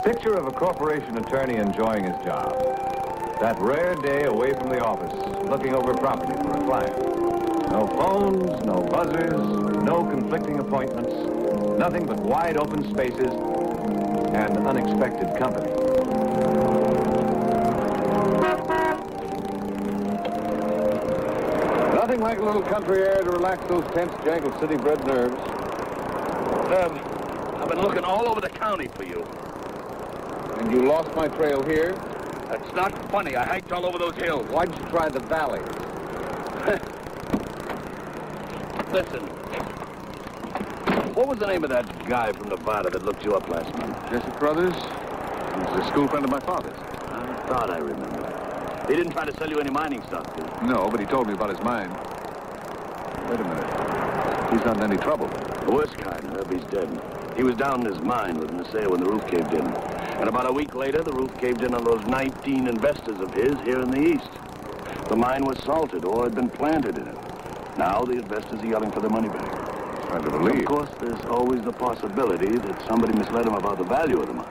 Picture of a corporation attorney enjoying his job. That rare day away from the office, looking over property for a client. No phones, no buzzers, no conflicting appointments, nothing but wide open spaces and unexpected company. Nothing like a little country air to relax those tense, jangled city-bred nerves. I've been looking all over the county for you. And you lost my trail here? That's not funny. I hiked all over those hills. Why'd you try the valley? Listen. What was the name of that guy from Nevada that looked you up last month? Jesse Crothers. He was a school friend of my father's. I thought I remembered. He didn't try to sell you any mining stuff, did he? No, but he told me about his mine. Wait a minute. He's not in any trouble. The worst kind. Herbie's dead. He was down in his mine with Nasea when the roof caved in. And about a week later, the roof caved in on those 19 investors of his here in the east. The mine was salted or had been planted in it. Now the investors are yelling for their money back. Hard to believe. Of course, there's always the possibility that somebody misled them about the value of the mine.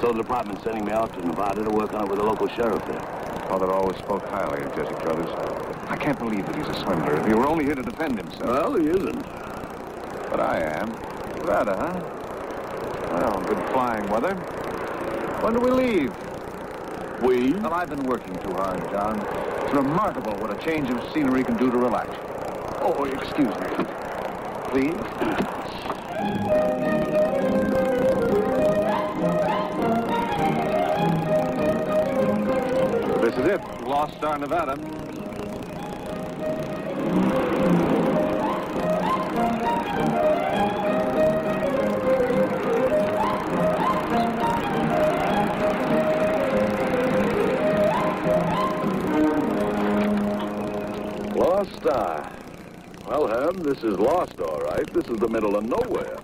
So the department's sending me out to Nevada to work on it with the local sheriff there. Father always spoke highly of Jesse Crothers. I can't believe that he's a swindler. If he were only here to defend himself. Well, he isn't. But I am. Nevada, huh? Well, good flying weather. When do we leave? We? Well, I've been working too hard, John. It's remarkable what a change of scenery can do to relax you. Oh, excuse me. Please? This is it. Lost Star, Nevada. Lost Star. Well, Herb, this is Lost, all right. This is the middle of nowhere.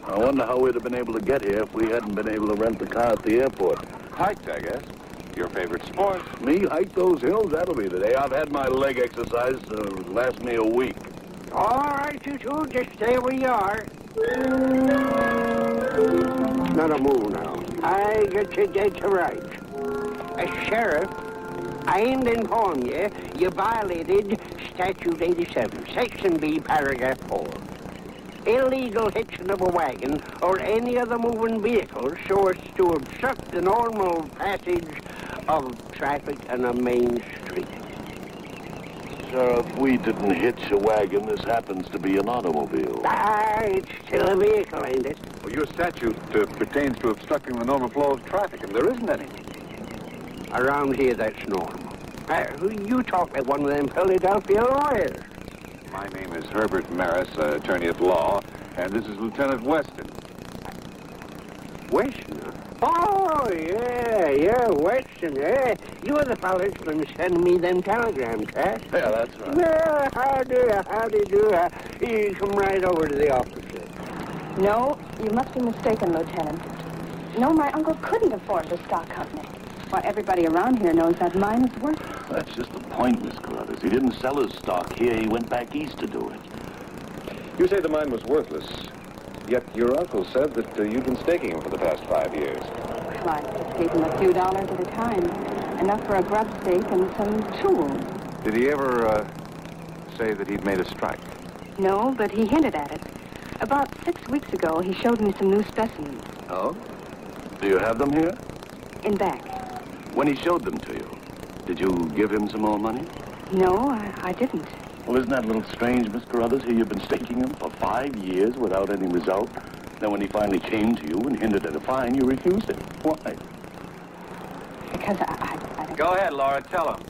I wonder how we'd have been able to get here if we hadn't been able to rent the car at the airport. Hiked, I guess. Your favorite sport. Me hike those hills? That'll be the day. I've had my leg exercise last me a week. All right, you two, just stay where you are. Not a move now. I get you dead to rights. As sheriff, I ain't informed you, you violated Statute 87, Section B, Paragraph 4. Illegal hitching of a wagon or any other moving vehicle so as to obstruct the normal passage of traffic on a main street. Sheriff, we didn't hitch a wagon. This happens to be an automobile. Ah, it's still a vehicle, ain't it? Well, your statute pertains to obstructing the normal flow of traffic, and there isn't any. Around here, that's normal. You talk like one of them Philadelphia lawyers. My name is Herbert Maris, attorney at law, and this is Lieutenant Weston. Weston? Oh, yeah, Weston, yeah. You're the fellas been sending me them telegrams, huh? Yeah, that's right. Well, how do you do? You come right over to the office. No, you must be mistaken, Lieutenant. No, my uncle couldn't afford the stock company. Why, everybody around here knows that mine is worthless. That's just the point, Miss Carruthers. He didn't sell his stock here. He went back east to do it. You say the mine was worthless, yet your uncle said that you'd been staking him for the past 5 years. Well, I just gave him a few dollars at a time. Enough for a grub stake and some tools. Did he ever say that he'd made a strike? No, but he hinted at it. About 6 weeks ago, he showed me some new specimens. Oh? Do you have them here? In back. When he showed them to you, did you give him some more money? No, I didn't. Well, isn't that a little strange, Mr. Carruthers? Here you've been staking him for 5 years without any result. Then when he finally came to you and hinted at a fine, you refused it. Why? Because I Go ahead, Laura, tell him.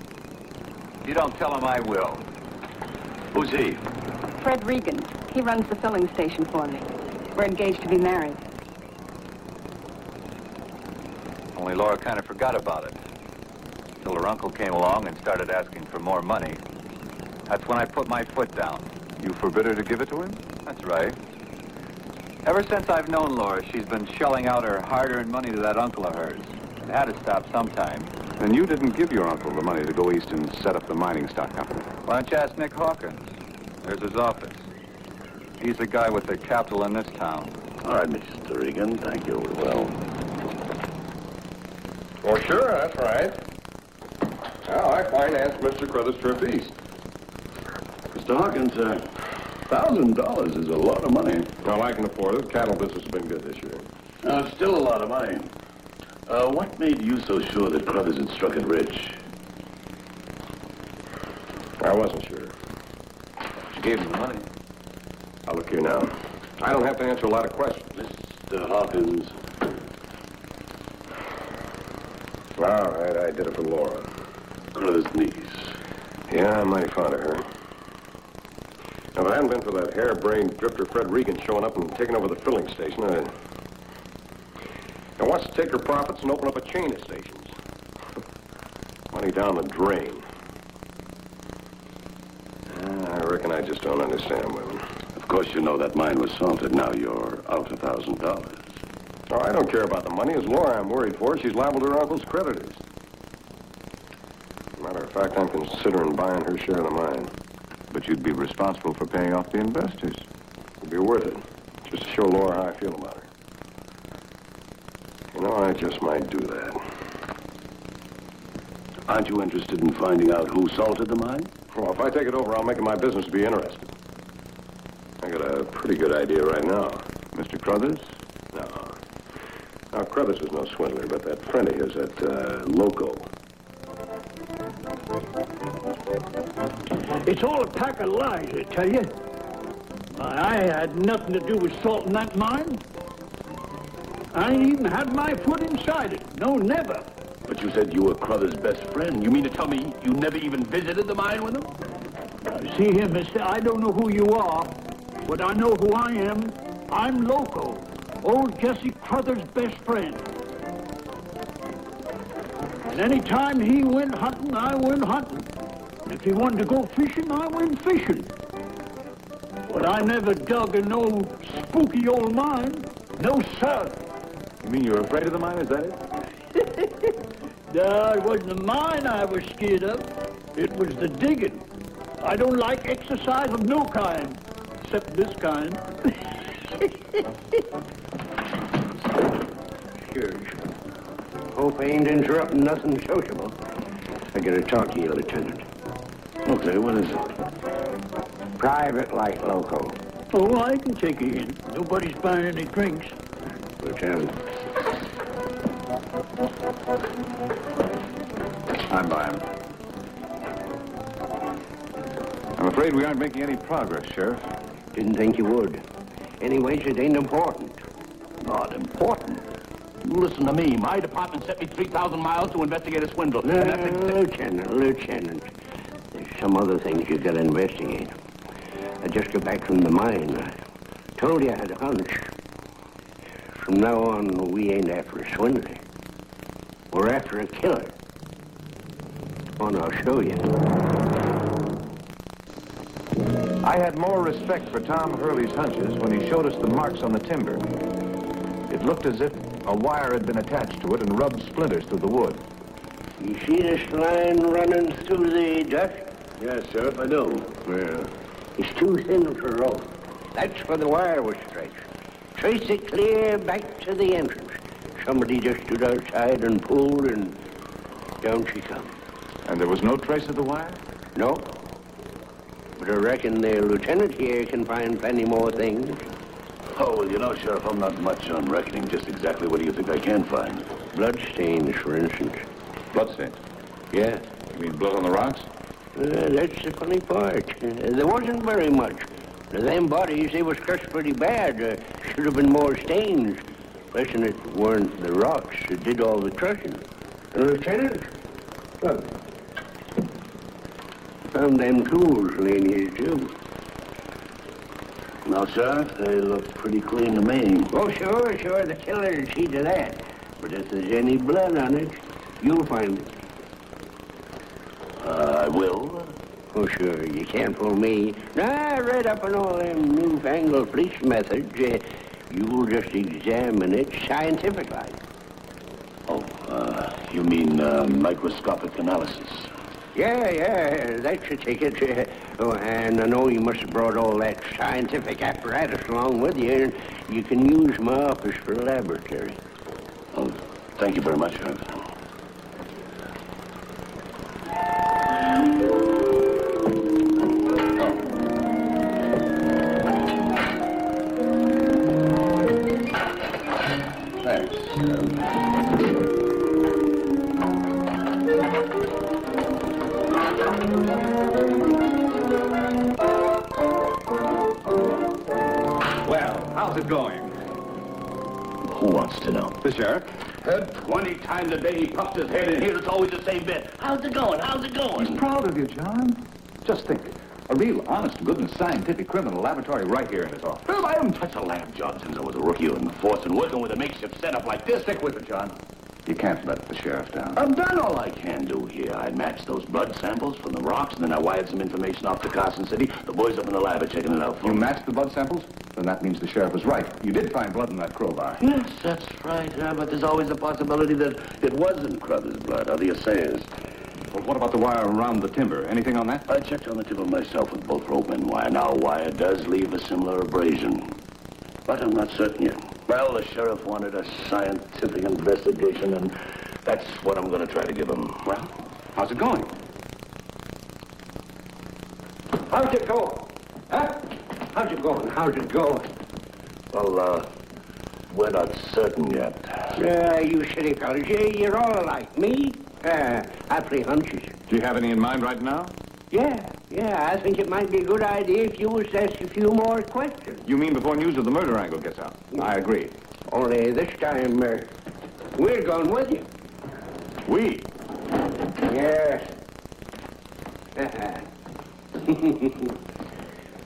If you don't tell him, I will. Who's he? Fred Regan. He runs the filling station for me. We're engaged to be married. Only Laura kind of forgot about it. Till her uncle came along and started asking for more money. That's when I put my foot down. You forbid her to give it to him? That's right. Ever since I've known Laura, she's been shelling out her hard-earned money to that uncle of hers. It had to stop sometime. And you didn't give your uncle the money to go east and set up the mining stock company? Why don't you ask Nick Hawkins? There's his office. He's the guy with the capital in this town. All right, Mr. Regan, thank you. Well, Oh, sure, that's right. Well, I financed Mr. Carruthers' trip east. Mr. Hawkins, $1,000 is a lot of money. Well, I can afford it. The cattle business has been good this year. Still a lot of money. What made you so sure that Carruthers had struck it rich? I wasn't sure. She gave him the money. Now, look here now. I don't have to answer a lot of questions. Mr. Hawkins. All right, I did it for Laura. Carruthers' niece. Yeah, I'm mighty fond of her. Now, if it hadn't been for that harebrained drifter Fred Regan showing up and taking over the filling station, I wants to take her profits and open up a chain of stations. Money down the drain. I reckon I just don't understand women. Of course, you know that mine was salted. Now you're out $1,000. Oh, I don't care about the money. It's Laura I'm worried for. She's liable to her uncle's creditors. Matter of fact, I'm considering buying her share of the mine. But you'd be responsible for paying off the investors. It'd be worth it, just to show Laura how I feel about her. You know, I just might do that. Aren't you interested in finding out who salted the mine? Well, if I take it over, I'll make it my business to be interested. I got a pretty good idea right now. Mr. Carruthers? No. Now, Carruthers was no swindler, but that friend of his, that Loco. It's all a pack of lies, I tell you. I had nothing to do with salting that mine. I ain't even had my foot inside it. No, never. But you said you were Carruthers' best friend. You mean to tell me you never even visited the mine with him? See here, mister, I don't know who you are, but I know who I am. I'm Loco, old Jesse Carruthers' best friend. And any time he went hunting, I went hunting. And if he wanted to go fishing, I went fishing. But I never dug in no spooky old mine. No, sir. You mean you're afraid of the mine, is that it? No, it wasn't the mine I was scared of. It was the digging. I don't like exercise of no kind, except this kind. Sure. Hope I ain't interrupting nothing sociable. I gotta talk to you, Lieutenant. Okay, what is it? Private light, Loco. Oh, I can take a hint. Nobody's buying any drinks. Lieutenant. I'm buying. I'm afraid we aren't making any progress, Sheriff. Didn't think you would. Anyways, it ain't important. Not important. You listen to me. My department sent me 3,000 miles to investigate a swindle. No, And that's Lieutenant. There's some other things you gotta investigate. I just got back from the mine. I told you I had a hunch. From now on, we ain't after a swindler. We're after a killer. And I'll show you. I had more respect for Tom Hurley's hunches when he showed us the marks on the timber. It looked as if a wire had been attached to it and rubbed splinters through the wood. You see this line running through the dust? Yes, Sheriff, I do. Yeah. It's too thin for rope. That's where the wire was stretched. Trace it clear back to the entrance. Somebody just stood outside and pulled, and down she come. And there was no trace of the wire? No. But I reckon the lieutenant here can find plenty more things. Oh, well, you know, Sheriff, I'm not much on reckoning. Just exactly what do you think I can find? Bloodstains, for instance. Bloodstains? Yeah. You mean blood on the rocks? That's the funny part. There wasn't very much. Them bodies, they was crushed pretty bad. Should have been more stains. Question it weren't the rocks that did all the crushing. Lieutenant, look. Found them tools laying here, too. Now, Sheriff, they look pretty clean to me. Oh, sure, the killer'd see to that. But if there's any blood on it, you'll find it. I will. Oh, sure, you can't fool me. Now, I read up on all them newfangled police methods. You'll just examine it scientific-like. Oh, you mean microscopic analysis? Yeah, that's the ticket. Oh, and I know you must have brought all that scientific apparatus along with you, and you can use my office for a laboratory. Oh, thank you very much, Sheriff. How's it going? Who wants to know? The sheriff. 20 times a day he puffs his head in here. It's always the same bit. How's it going? How's it going? He's proud of you, John. Just think. A real honest-to-goodness scientific criminal laboratory right here in his office. Well, I haven't touched a lab job since I was a rookie in the force, and working with a makeshift setup like this. Stick with it, John. You can't let the sheriff down. I've done all I can do here. I matched those blood samples from the rocks, and then I wired some information off to Carson City. The boys up in the lab are checking it out for You me. matched the blood samples? Then that means the sheriff was right. You did find blood in that crowbar. Yes, that's right. But there's always the possibility that it wasn't Crothers' blood, or the assayers. Well, what about the wire around the timber? Anything on that? I checked on the timber myself with both rope and wire. Now, wire does leave a similar abrasion, but I'm not certain yet. Well, the sheriff wanted a scientific investigation, and that's what I'm going to try to give him. Well, how's it going? How's it going? Huh? How's it going? How's it going? Well, we're not certain yet. You silly fellas, you're all alike. Me? I play hunches. Do you have any in mind right now? Yeah, I think it might be a good idea if you was to ask a few more questions. You mean before news of the murder angle gets out? I agree. Only this time, we're going with you. We? Yes.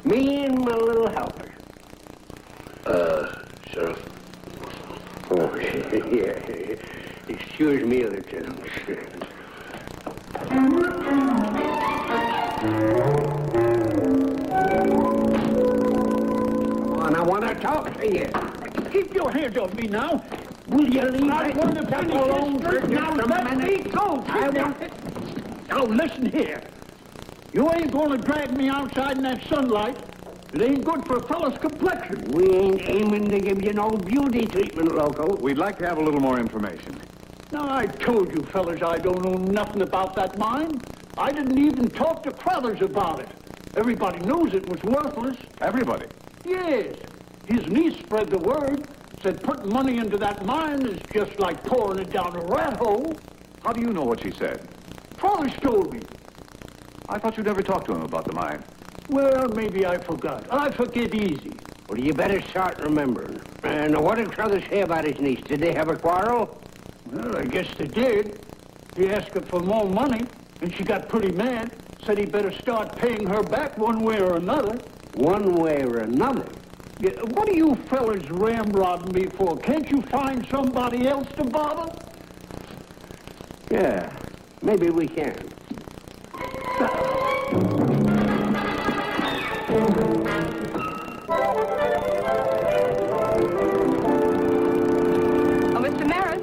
Me and my little helper. Sheriff. Oh, yeah. Excuse me, Lieutenant. And I want to talk to you. Keep your hands off me now. Will you leave I that want to stuff finish alone this for straight now. just a Let me minute? go. I want Now, listen here. You ain't going to drag me outside in that sunlight. It ain't good for a fellow's complexion. We ain't aiming to give you no beauty treatment, Loco. We'd like to have a little more information. Now, I told you fellas I don't know nothing about that mine. I didn't even talk to Crothers about it. Everybody knows it was worthless. Everybody? Yes. His niece spread the word. Said putting money into that mine is just like pouring it down a rat hole. How do you know what she said? Crothers told me. I thought you never talked to him about the mine. Well, maybe I forgot. I forget easy. Well, you better start remembering. And what did Crothers say about his niece? Did they have a quarrel? Well, I guess they did. He asked her for more money, and she got pretty mad. Said he better start paying her back one way or another. One way or another? Yeah, what are you fellas ramrodding me for? Can't you find somebody else to bother? Yeah, maybe we can. Oh, Mr. Maris.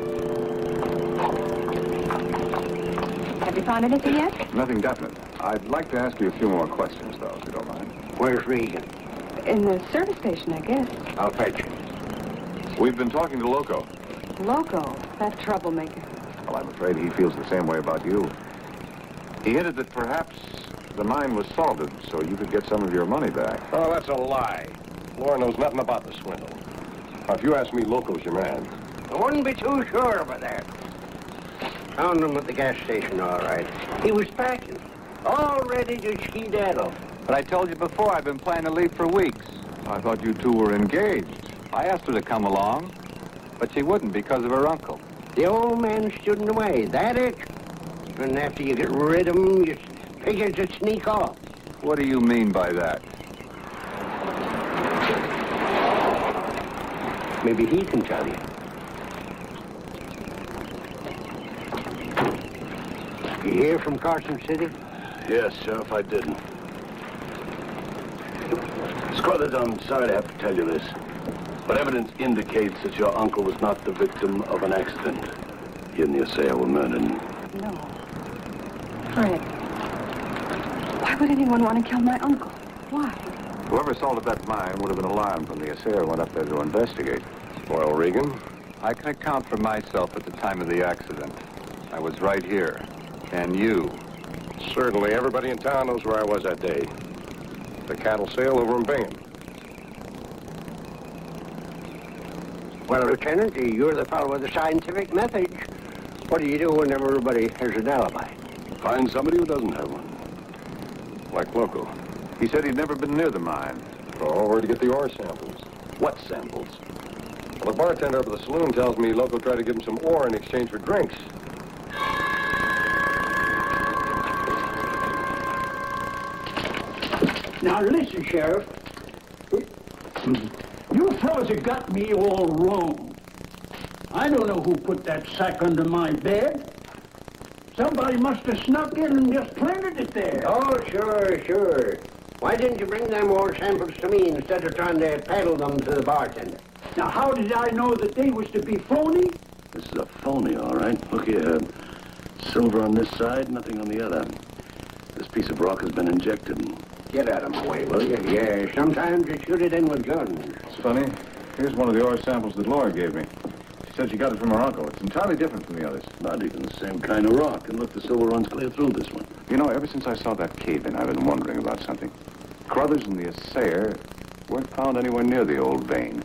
Have you found anything yet? Nothing definite. I'd like to ask you a few more questions, though, if you don't mind. Where's Regan? In the service station, I guess. I'll fetch you. We've been talking to Loco. Loco, that troublemaker. Well, I'm afraid he feels the same way about you. He hinted that perhaps the mine was salted so you could get some of your money back. Oh, that's a lie. Laura knows nothing about the swindle. Now, if you ask me, Loco's your man. I wouldn't be too sure about that. Found him at the gas station, all right. He was packing, all ready to skedaddle. But I told you before, I've been planning to leave for weeks. I thought you two were engaged. I asked her to come along, but she wouldn't because of her uncle. The old man stood in the way, that it? And after you get rid of him, you figure to sneak off. What do you mean by that? Maybe he can tell you. You hear from Carson City? Yes, Sheriff, I didn't. Scruthers, I'm sorry to have to tell you this, but evidence indicates that your uncle was not the victim of an accident. He and the assayer were murdered. No. Fred, why would anyone want to kill my uncle? Why? Whoever salted that mine would have been alarmed when the assayer went up there to investigate. Well, Regan? I can account for myself at the time of the accident. I was right here. And you. Certainly, everybody in town knows where I was that day. The cattle sale over in Bingham. Well, Lieutenant, you're the fellow with the scientific message. What do you do when everybody has an alibi? Find somebody who doesn't have one. Like Loco. He said he'd never been near the mine. Oh, where'd you get the ore samples? What samples? Well, the bartender up at the saloon tells me Loco tried to give him some ore in exchange for drinks. Now listen, Sheriff. You fellas have got me all wrong. I don't know who put that sack under my bed. Somebody must have snuck in and just planted it there. Oh, sure. Why didn't you bring them ore samples to me instead of trying to peddle them to the bartender? Now, how did I know that they was to be phony? This is a phony, all right. Look here. Silver on this side, nothing on the other. This piece of rock has been injected. Get out of my way, will you? Yeah, sometimes you shoot it in with guns. It's funny. Here's one of the ore samples that Laura gave me. She said she got it from her uncle. It's entirely different from the others. Not even the same kind of rock. And look, the silver runs clear through this one. You know, ever since I saw that cave-in, I've been wondering about something. Carruthers and the assayer weren't found anywhere near the old vein.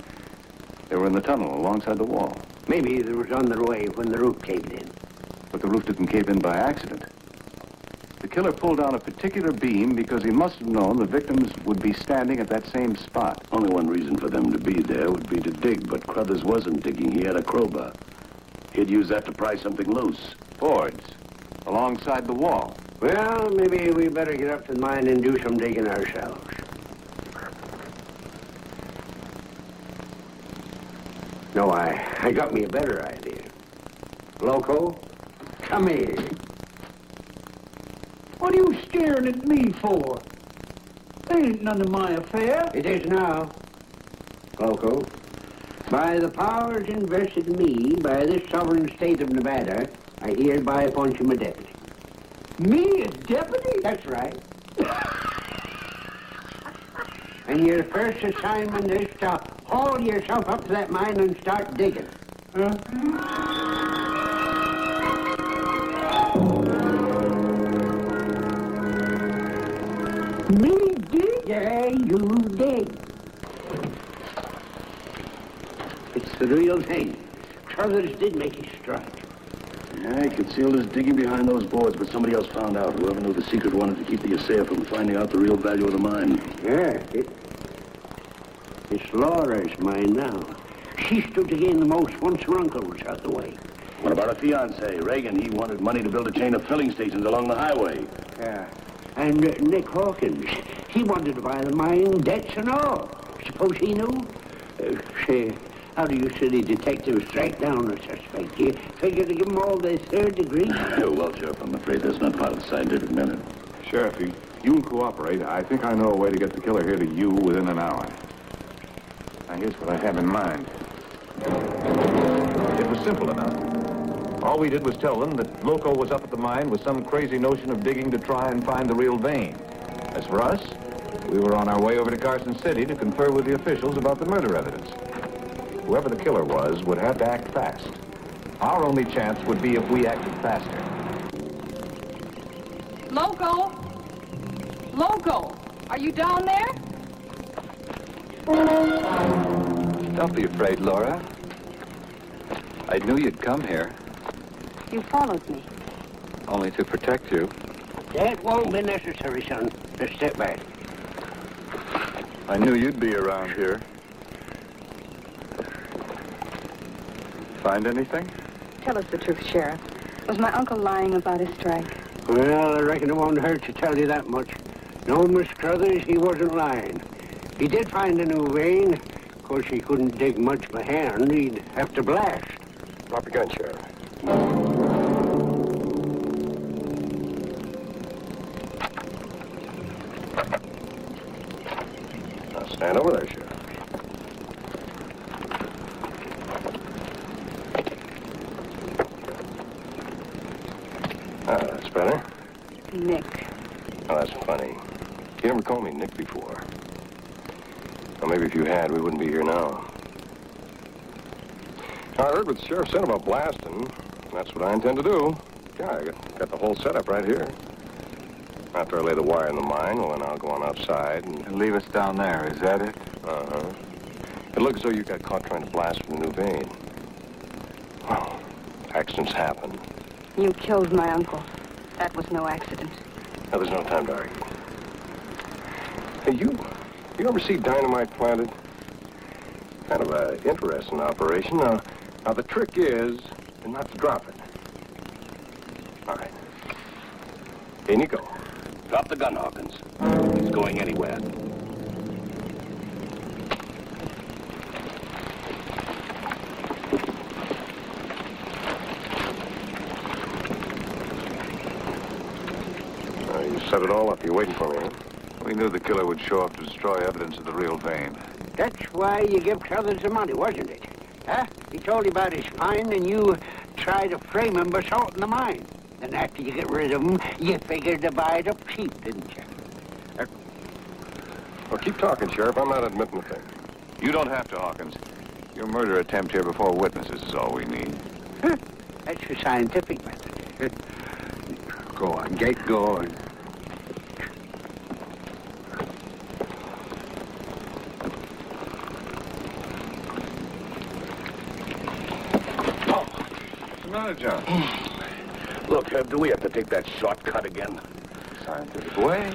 They were in the tunnel alongside the wall. Maybe they was on their way when the roof caved in. But the roof didn't cave in by accident. The killer pulled down a particular beam because he must have known the victims would be standing at that same spot. Only one reason for them to be there would be to dig, but Carruthers wasn't digging. He had a crowbar. He'd use that to pry something loose. Boards, alongside the wall. Well, maybe we better get up to the mine and do some digging ourselves. No, I got me a better idea. Loco, come here. What are you staring at me for? That ain't none of my affair. It is now. Loco, by the powers invested in me by this sovereign state of Nevada, I hereby appoint you my deputy. Me as deputy? That's right. And your first assignment is to haul yourself up to that mine and start digging. Me dig? Yeah, you dig. It's the real thing. Carruthers did make his strike. Yeah, he concealed his digging behind those boards, but somebody else found out. Whoever knew the secret wanted to keep the assayer from finding out the real value of the mine. Yeah, it's Laura's mine now. She stood to gain the most once her uncle was out the way. What about a fiancé? Reagan, he wanted money to build a chain of filling stations along the highway. Yeah. And Nick Hawkins, he wanted to buy the mine, debts and all. Suppose he knew? Say, how do you city detectives track down a suspect? You figure to give them all the third degree? Well, Sheriff, I'm afraid that's not part of the scientific method. Sheriff, if you can cooperate, I think I know a way to get the killer here to you within an hour. Now, here's what I have in mind. It was simple enough. All we did was tell them that Loco was up at the mine with some crazy notion of digging to try and find the real vein. As for us, We were on our way over to Carson City to confer with the officials about the murder evidence. Whoever the killer was would have to act fast. Our only chance would be if we acted faster. Loco! Loco! Are you down there? Don't be afraid, Laura. I knew you'd come here, You followed me. only to protect you. That won't be necessary, son. Just step back. I knew you'd be around here. Find anything? Tell us the truth, Sheriff. Was my uncle lying about his strike? Well, I reckon it won't hurt to tell you that much. No, Miss Crothers, he wasn't lying. He did find a new vein. Of course, he couldn't dig much by hand. He'd have to blast. Drop your gun, Sheriff. Now stand over there, Sheriff. Ah, that's better. Nick. Oh, that's funny. You never called me Nick before. Well, maybe if you had, we wouldn't be here now. I heard what the sheriff said about blasting. That's what I intend to do. Yeah, I got the whole setup right here. After I lay the wire in the mine, well, then I'll go on outside And leave us down there, is that it? Uh-huh. It looks as though you got caught trying to blast from the new vein. Well, accidents happen. You killed my uncle. That was no accident. Now, there's no time to argue. Hey, you ever see dynamite planted? Kind of an interesting operation. Now, the trick is not to drop it. All right. In you go. Drop the gun, Hawkins. He's going anywhere. You set it all up. You're waiting for me, huh? We knew the killer would show up to destroy evidence of the real vein. That's why you give Crothers the money, wasn't it? Huh? He told you about his find, and you tried to frame him by salting the mine. And after you get rid of him, you figured to buy it up cheap, didn't you? Well, keep talking, Sheriff. I'm not admitting a thing. You don't have to, Hawkins. Your murder attempt here before witnesses is all we need. Huh? That's the scientific method. Go on, get going. What's the matter, John? Look, do we have to take that shortcut again? Scientific way.